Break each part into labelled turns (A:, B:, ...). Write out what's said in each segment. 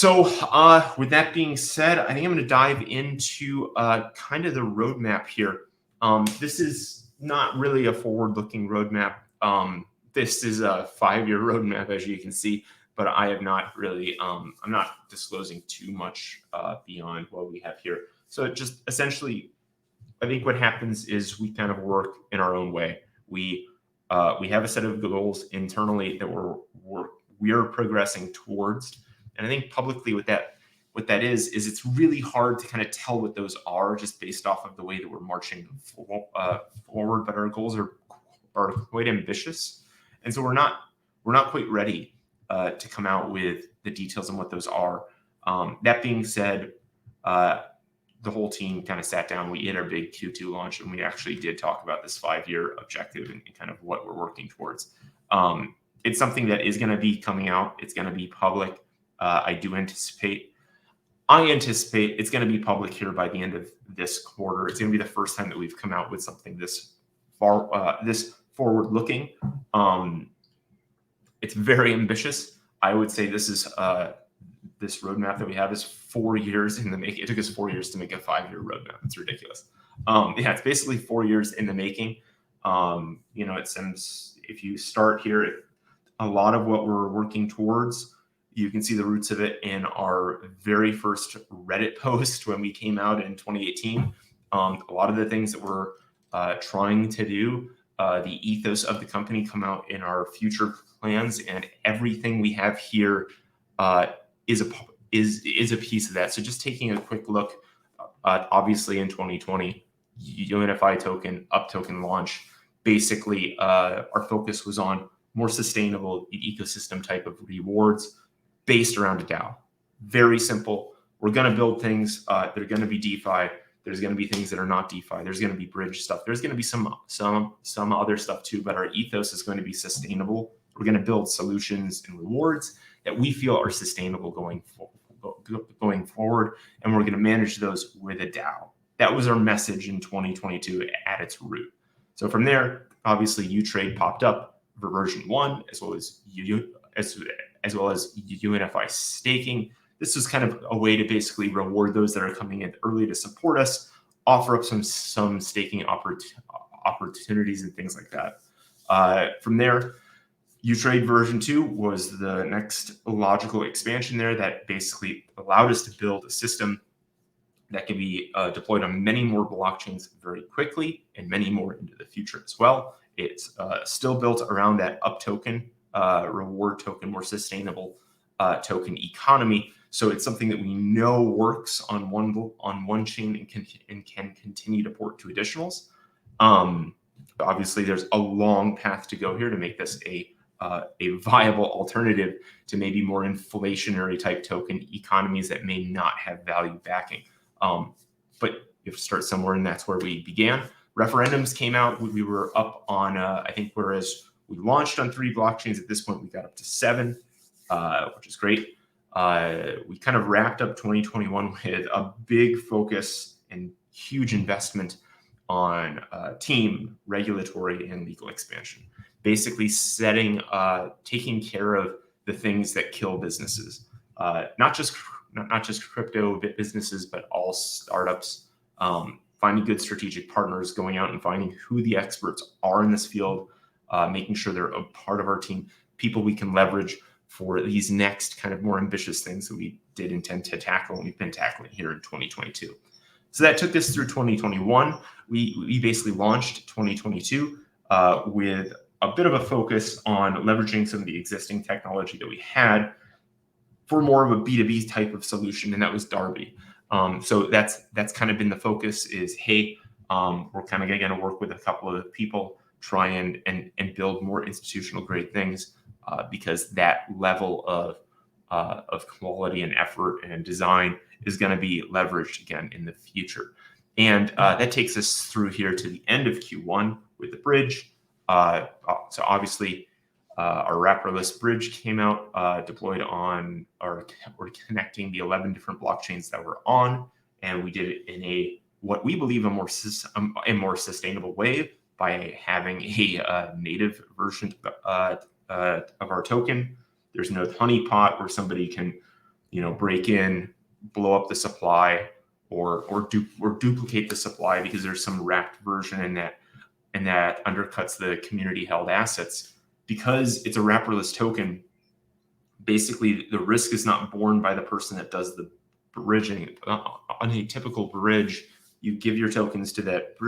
A: With that being said, I think I'm going to dive into kind of the roadmap here. This is not really a forward-looking roadmap. This is a 5-year roadmap, as you can see, but I have not really, I'm not disclosing too much beyond what we have here. So just essentially, I think what happens is we kind of work in our own way. We have a set of goals internally that we are progressing towards. And I think publicly what that is it's really hard to kind of tell what those are just based off of the way that we're marching forward. But our goals are quite ambitious, and so we're not quite ready to come out with the details on what those are. That being said, the whole team kind of sat down. We did our big Q2 launch, and we actually did talk about this 5-year objective and kind of what we're working towards. It's something that is going to be coming out. It's going to be public. I anticipate it's going to be public here by the end of this quarter. It's going to be the first time that we've come out with something this forward-looking. It's very ambitious. I would say this is this roadmap that we have is 4 years in the making. It took us 4 years to make a 5-year roadmap. It's ridiculous. It's basically 4 years in the making. It seems if you start here, a lot of what we're working towards, you can see the roots of it in our very first Reddit post when we came out in 2018. A lot of the things that we're trying to do, the ethos of the company come out in our future plans, and everything we have here is a piece of that. So just taking a quick look, obviously in 2020, Unifi token, up token launch, basically our focus was on more sustainable ecosystem type of rewards based around a DAO. Very simple. We're going to build things that are going to be DeFi. There's going to be things that are not DeFi. There's going to be bridge stuff. There's going to be some other stuff too, but our ethos is going to be sustainable. We're going to build solutions and rewards that we feel are sustainable going forward, and we're going to manage those with a DAO. That was our message in 2022 at its root. So from there, obviously, UTrade popped up for version 1, as well as Unifi staking. This was kind of a way to basically reward those that are coming in early to support us, offer up some staking opportunities and things like that. From there, UTrade version 2 was the next logical expansion there that basically allowed us to build a system that can be deployed on many more blockchains very quickly and many more into the future as well. It's still built around that up token, reward token, more sustainable token economy. So it's something that we know works on one chain and can continue to port to additionals. Obviously, there's a long path to go here to make this a viable alternative to maybe more inflationary type token economies that may not have value backing. But you have to start somewhere, and that's where we began. Referendums came out. We were up on, I think, whereas we launched on 3 blockchains, at this point we got up to 7, which is great. We kind of wrapped up 2021 with a big focus and huge investment on team, regulatory, and legal expansion. Basically taking care of the things that kill businesses, not just crypto businesses, but all startups. Finding good strategic partners, going out and finding who the experts are in this field, making sure they're a part of our team, people we can leverage for these next kind of more ambitious things that we did intend to tackle and we've been tackling here in 2022. So that took us through 2021. We basically launched 2022 with a bit of a focus on leveraging some of the existing technology that we had for more of a B2B type of solution, and that was Darby. So that's kind of been the focus is, hey, we're kind of going to work with a couple of people, try and build more institutional grade things because that level of quality and effort and design is going to be leveraged again in the future. And that takes us through here to the end of Q1 with the bridge. So obviously our wrapperless bridge came out, deployed on, or we're connecting the 11 different blockchains that we're on, and we did it in what we believe a more sustainable way by having a native version of our token. There's no honeypot where somebody can break in, blow up the supply, or duplicate the supply because there's some wrapped version in that, and that undercuts the community held assets. Because it's a wrapperless token, basically the risk is not borne by the person that does the bridging. On a typical bridge, you give your tokens to that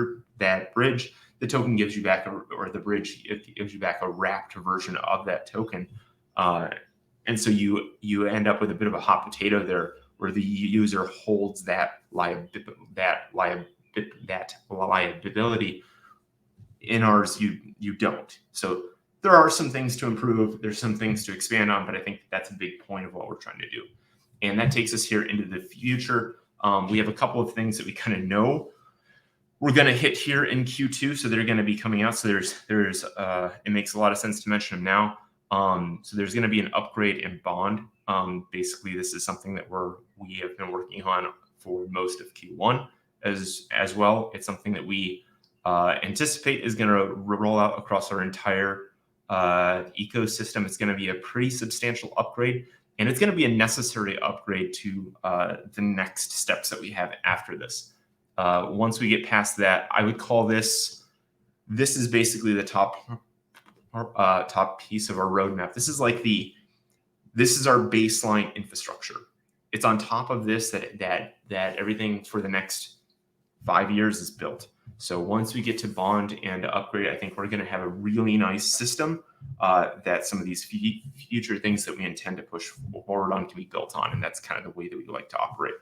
A: bridge. The token gives you back, or the bridge gives you back a wrapped version of that token. And so you end up with a bit of a hot potato there, where the user holds that liability. In ours, you don't. So there are some things to improve. There's some things to expand on, but I think that's a big point of what we're trying to do. And that takes us here into the future. We have a couple of things that we kind of know we're going to hit here in Q2, so they're going to be coming out. So there's it makes a lot of sense to mention them now. So there's going to be an upgrade in bond. Basically, this is something that we have been working on for most of Q1 as well. It's something that we anticipate is going to roll out across our entire ecosystem. It's going to be a pretty substantial upgrade, and it's going to be a necessary upgrade to the next steps that we have after this. Once we get past that, I would call this is basically the top piece of our roadmap. This is our baseline infrastructure. It's on top of this that everything for the next 5 years is built. So once we get to bond and upgrade, I think we're going to have a really nice system that some of these future things that we intend to push forward on can be built on. And that's kind of the way that we like to operate.